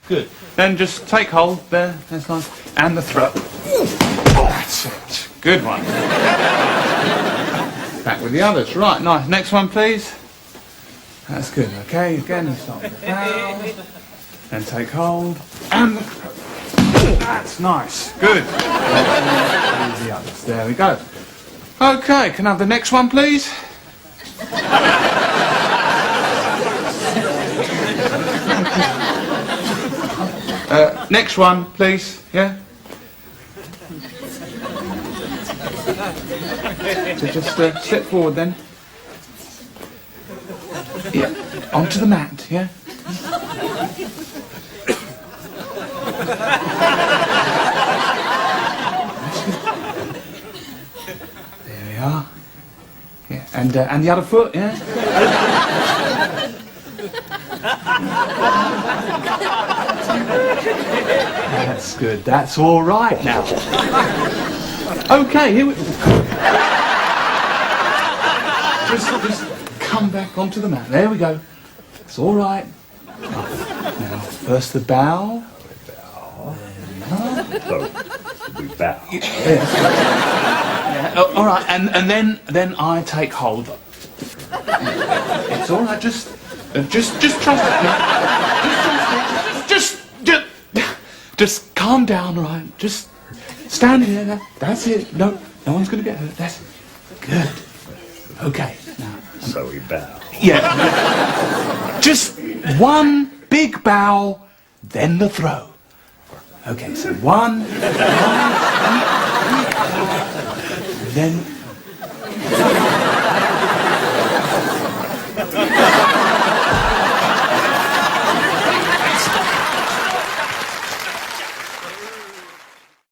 Good. Then just take hold there. That's nice. And the throw. That's it. Good one. Back with the others. Right, nice. Next one, please. That's good. Okay, again, you start with the bow. Then take hold. And the throw. That's nice. Good. The others. There we go. Okay, can I have the next one, please? Next one, please. Yeah? So just step forward then. Yeah. Onto the mat, yeah? There we are. Yeah. And the other foot, yeah? That's good. That's all right now. Okay, here we just come back onto the mat. There we go. It's all right. Now, first the bow. So we bow. Yeah, all right, and then I take hold. It's all right. Just trust me. Just calm down, all right? Just stand here. That's it. No one's going to get hurt. That's good. Okay. Now. So we bow. Yeah. Just one big bow, then the throw. Okay, so then